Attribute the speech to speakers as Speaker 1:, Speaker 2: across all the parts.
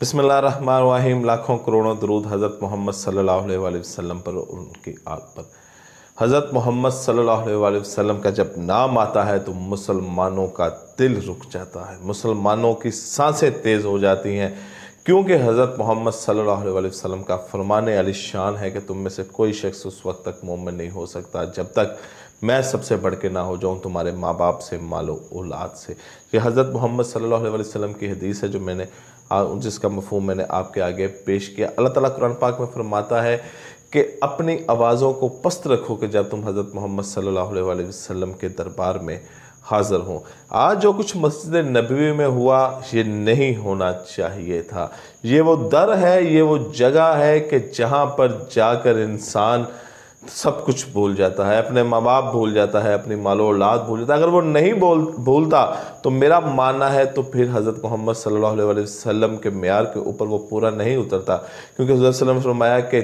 Speaker 1: बिस्मिल्लाहिर्रहमानिर्रहीम। लाखों करोड़ों दरूद हज़रत मोहम्मद सल्लल्लाहु अलैहि वसल्लम पर और उनकी आल पर। हज़रत मोहम्मद सल्लल्लाहु अलैहि वसल्लम का जब नाम आता है तो मुसलमानों का दिल रुक जाता है, मुसलमानों की सांसें तेज़ हो जाती हैं, क्योंकि हज़रत मोहम्मद सल्लल्लाहु अलैहि वसल्लम का फरमाने अली शान है कि तुम में से कोई शख्स उस वक्त तक मोमिन नहीं हो सकता जब तक मैं सबसे बढ़ के ना हो जाऊं तुम्हारे माँ बाप से, मालो औलाद से। ये हज़रत मोहम्मद सल्लल्लाहु अलैहि वसल्लम की हदीस है जो मैंने जिसका मफ़हूम मैंने आपके आगे पेश किया। अल्लाह ताला कुरान पाक में फरमाता है कि अपनी आवाज़ों को पस्त रखो कि जब तुम हज़रत मोहम्मद सल्लल्लाहु अलैहि वसल्लम के दरबार में हाज़िर हों। आज जो कुछ मस्जिद नबवी में हुआ ये नहीं होना चाहिए था। ये वो दर है, ये वो जगह है कि जहाँ पर जाकर इंसान सब कुछ भूल जाता है, अपने माँ बाप भूल जाता है, अपनी मालो औलाद भूल जाता है। अगर वो नहीं भूलता तो मेरा मानना है तो फिर हज़रत मोहम्मद सल्लल्लाहु अलैहि वसल्लम के मेयार के ऊपर वो पूरा नहीं उतरता, क्योंकि हज़रत सल्लल्लाहु अलैहि वसल्लम ने फरमाया कि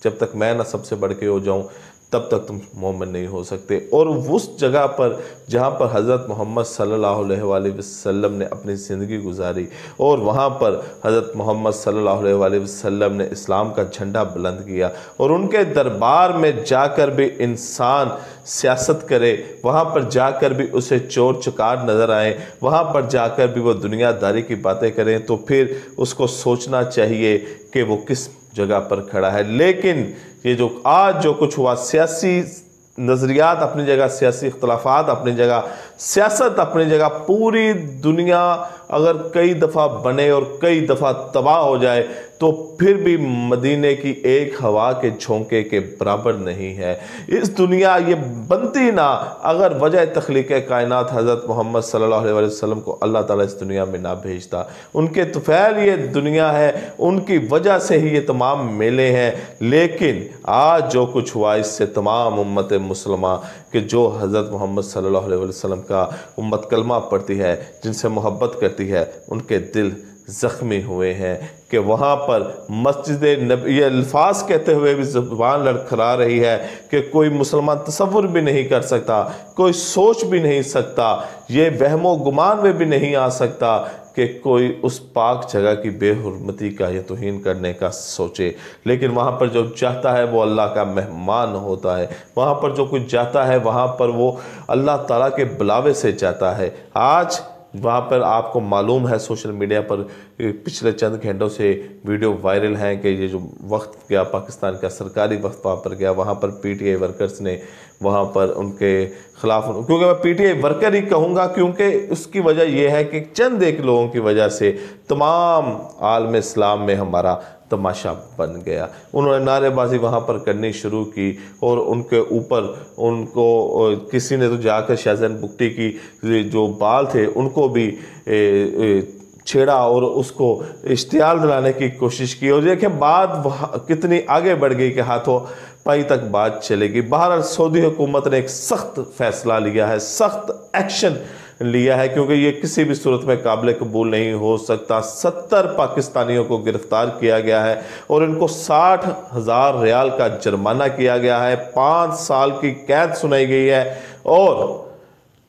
Speaker 1: जब तक मैं ना सबसे बढ़ के हो जाऊँ तब तक तुम मोमिन नहीं हो सकते। और उस जगह पर जहाँ पर हज़रत मोहम्मद सल्लल्लाहु अलैहि वसल्लम ने अपनी ज़िंदगी गुजारी और वहाँ पर हज़रत मोहम्मद सल्लल्लाहु अलैहि वसल्लम ने इस्लाम का झंडा बुलंद किया, और उनके दरबार में जाकर भी इंसान सियासत करे, वहाँ पर जाकर भी उसे चोर चकार नज़र आए, वहाँ पर जाकर भी वो दुनियादारी की बातें करें, तो फिर उसको सोचना चाहिए कि वो किस जगह पर खड़ा है। लेकिन ये जो आज जो कुछ हुआ, सियासी नज़रियात अपनी जगह, सियासी इख्तलाफात अपनी जगह, सियासत अपनी जगह, पूरी दुनिया अगर कई दफ़ा बने और कई दफ़ा तबाह हो जाए तो फिर भी मदीने की एक हवा के झोंके के बराबर नहीं है। इस दुनिया ये बनती ना अगर वजह तख्लीक़ कायनात हज़रत मोहम्मद सल्लल्लाहु अलैहि वसल्लम को अल्लाह ताला इस दुनिया में ना भेजता। उनके तुफ़ैल ये दुनिया है, उनकी वजह से ही ये तमाम मेले हैं। लेकिन आज जो कुछ हुआ इससे तमाम उम्मत मुसलमा कि जो हज़रत मोहम्मद सल्लल्लाहु अलैहि वसल्लम का उम्मत कलमा पढ़ती है, जिनसे मोहब्बत करती है, उनके दिल ज़ख्मी हुए हैं कि वहाँ पर मस्जिद नबी, ये अल्फाज कहते हुए भी ज़ुबान लड़खड़ा रही है कि कोई मुसलमान तसव्वुर भी नहीं कर सकता, कोई सोच भी नहीं सकता, ये वहमो गुमान में भी नहीं आ सकता कि कोई उस पाक जगह की बेहुरमती का या तौहीन करने का सोचे। लेकिन वहाँ पर जो चाहता है वो अल्लाह का मेहमान होता है, वहाँ पर जो कुछ जाता है वहाँ पर वो अल्लाह ताला के बुलावे से जाता है। आज वहाँ पर आपको मालूम है सोशल मीडिया पर पिछले चंद घंटों से वीडियो वायरल हैं कि ये जो वक्त गया पाकिस्तान का सरकारी वक्त वहाँ पर गया, वहाँ पर पीटीआई वर्कर्स ने वहाँ पर उनके ख़िलाफ़, क्योंकि मैं पीटीआई वर्कर ही कहूँगा क्योंकि उसकी वजह यह है कि चंद एक लोगों की वजह से तमाम आलम इस्लाम में हमारा तमाशा बन गया। उन्होंने नारेबाजी वहाँ पर करनी शुरू की और उनके ऊपर उनको किसी ने तो जाकर शाहजहान बुगटी की जो बाल थे उनको भी छेड़ा और उसको इश्तियाल दिलाने की कोशिश की, और देखें बात कितनी आगे बढ़ गई कि हाथों पाई तक बात चलेगी। बहरहाल सऊदी हुकूमत ने एक सख्त फैसला लिया है, सख्त एक्शन लिया है, क्योंकि ये किसी भी सूरत में काबिल कबूल नहीं हो सकता। 70 पाकिस्तानियों को गिरफ्तार किया गया है और इनको 60,000 रियाल का जुर्माना किया गया है, 5 साल की कैद सुनाई गई है और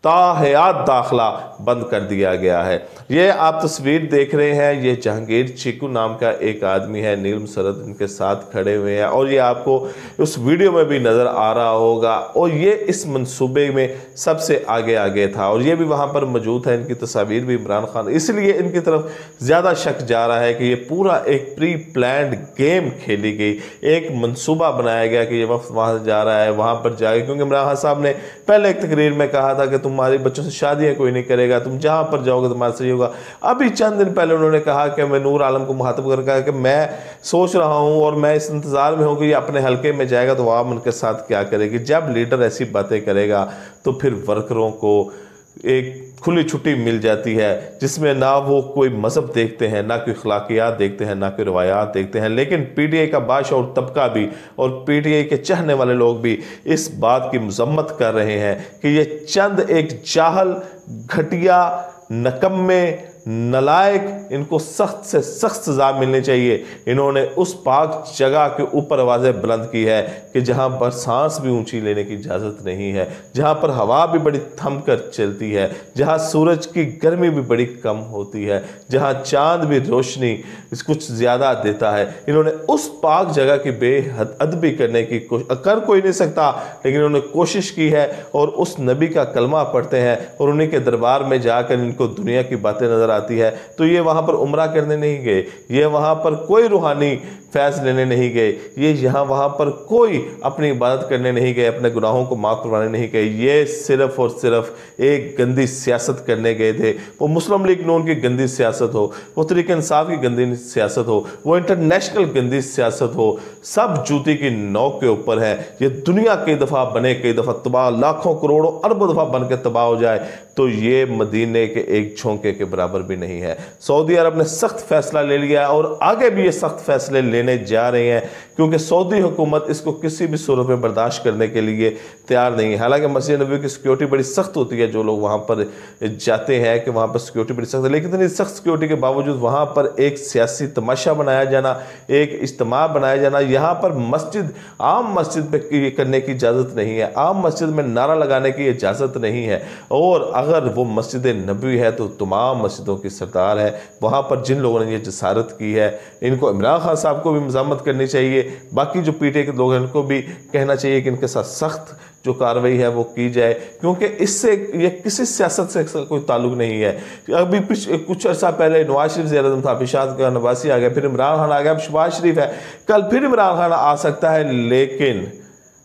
Speaker 1: ताहयात दाखिला बंद कर दिया गया है। ये आप तस्वीर देख रहे हैं, ये जहांगीर चीकू नाम का एक आदमी है, नीलम सरद इनके साथ खड़े हुए हैं, और ये आपको उस वीडियो में भी नज़र आ रहा होगा, और ये इस मंसूबे में सबसे आगे था, और ये भी वहाँ पर मौजूद है, इनकी तस्वीर भी इमरान खान, इसलिए इनकी तरफ ज़्यादा शक जा रहा है कि ये पूरा एक प्री प्लान्ड गेम खेली गई, एक मंसूबा बनाया गया कि ये वक्त वहाँ जा रहा है, वहाँ पर जाएगा, क्योंकि इमरान खान साहब ने पहले एक तकरीर में कहा था कि तुम्हारे बच्चों से शादियाँ कोई नहीं करेगा, तुम जहाँ पर जाओगे तुम्हारे से होगा। अभी चंद दिन पहले उन्होंने कहा कि मैं नूर आलम को मुखातब कर कहा कि मैं सोच रहा हूँ और मैं इस इंतज़ार में हूँ कि ये अपने हलके में जाएगा तो आवाम उनके साथ क्या करेगी। जब लीडर ऐसी बातें करेगा तो फिर वर्करों को एक खुली छुट्टी मिल जाती है जिसमें ना वो कोई मज़हब देखते हैं, ना कोई अखलाकियात देखते हैं, ना कोई रवायात देखते हैं। लेकिन पीटीआई का बाशऊर तबका भी और पीटीआई के चाहने वाले लोग भी इस बात की मजम्मत कर रहे हैं कि ये चंद एक जाहल, घटिया, नकम्मे, नलायक, इनको सख्त से सख्त सजा मिलनी चाहिए। इन्होंने उस पाक जगह के ऊपर आवाज़ें बुलंद की है कि जहाँ पर सांस भी ऊंची लेने की इजाज़त नहीं है, जहाँ पर हवा भी बड़ी थम कर चलती है, जहाँ सूरज की गर्मी भी बड़ी कम होती है, जहाँ चांद भी रोशनी कुछ ज़्यादा देता है। इन्होंने उस पाक जगह की बेहद अदबी करने की कर कोई नहीं सकता, लेकिन इन्होंने कोशिश की है और उस नबी का कलमा पढ़ते हैं और उन्हीं के दरबार में जाकर इनको दुनिया की बातें नज़र आती है। तो ये वहाँ पर उम्रा करने नहीं गए, ये वहाँ पर कोई रूहानी फैज़ लेने नहीं गए, ये यहाँ वहाँ पर कोई अपनी इबादत करने नहीं गए, अपने गुनाहों को माफ़ करवाने नहीं गए, ये सिर्फ़ और सिर्फ एक गंदी सियासत करने गए थे। वो मुस्लिम लीग नून की गंदी सियासत हो, वो तहरीक इंसाफ की गंदी सियासत हो, वो इंटरनेशनल गंदी सियासत हो, सब जूती की नोक के ऊपर है। ये दुनिया कई दफ़ा बने, कई दफ़ा तबाह, लाखों करोड़ों अरबों दफ़ा बन के तबाह हो जाए, तो ये मदीने के एक झोंके के बराबर भी नहीं है। सऊदी अरब ने सख्त फैसला ले लिया है और आगे भी ये सख्त फैसले लेने जा रहे हैं, क्योंकि सऊदी हुकूमत इसको किसी भी सूरत में बर्दाश्त करने के लिए तैयार नहीं है। हालांकि मस्जिद नबवी की सिक्योरिटी बड़ी सख्त होती है, जो लोग वहाँ पर जाते हैं कि वहाँ पर सिक्योरिटी बड़ी सख्त है, लेकिन इतनी सख्त सिक्योरिटी के बावजूद वहाँ पर एक सियासी तमाशा बनाया जाना, एक इज्तिमा बनाया जाना, यहाँ पर मस्जिद आम मस्जिद पे करने की इजाज़त नहीं है, आम मस्जिद में नारा लगाने की इजाज़त नहीं है। और अगर वो मस्जिद नबवी है तो तमाम मस्जिदों की सरदार है। वहाँ पर जिन लोगों ने ये जसारत की है, इनको इमरान खान साहब को भी मज़म्मत करनी चाहिए, बाकी जो पीटीआई के लोग हैं उनको भी कहना चाहिए कि इनके साथ सख्त जो कार्रवाई है वो की जाए, क्योंकि इससे ये किसी सियासत से कोई ताल्लुक नहीं है। अभी कुछ अर्सा पहले नवाज शरीफ ज़ेर-ए-आज़म था, पिशाद का नवासी आ गया, फिर इमरान खान आ गया, अब शहबाज शरीफ है, कल फिर इमरान खान आ सकता है। लेकिन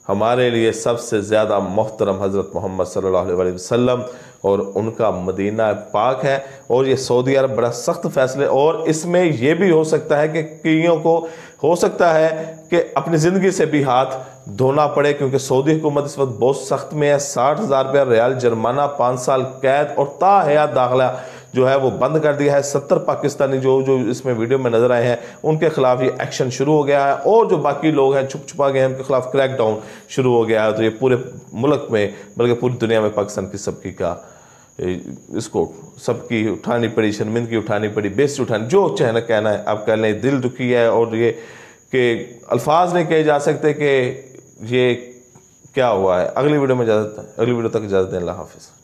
Speaker 1: हमारे लिए सबसे ज़्यादा मोहतरम हज़रत मोहम्मद सल्लल्लाहु अलैहि वसल्लम और उनका मदीना पाक है। और ये सऊदी अरब बड़ा सख्त फैसले, और इसमें यह भी हो सकता है कि कईयों को हो सकता है कि अपनी ज़िंदगी से भी हाथ धोना पड़े, क्योंकि सऊदी हुकूमत इस वक्त बहुत सख्त में है। 60,000 रुपया रियाल जुर्माना, 5 साल कैद और ताहयात दाखिला जो है वो बंद कर दिया है। 70 पाकिस्तानी जो इसमें वीडियो में नजर आए हैं उनके खिलाफ ये एक्शन शुरू हो गया है, और जो बाकी लोग हैं छुप छुपा गए हैं उनके खिलाफ क्रैकडाउन शुरू हो गया है। तो ये पूरे मुल्क में बल्कि पूरी दुनिया में पाकिस्तान की सबकी का इसको सबकी उठानी पड़ी, शर्मिंदगी उठानी पड़ी, बेइज्जती उठानी, जो चाहे कहना है आप कह लें। दिल दुखी है और ये कि अल्फाज नहीं कहे जा सकते कि ये क्या हुआ है। अगली वीडियो तक इजाज़त दें। अल्लाह हाफिज़।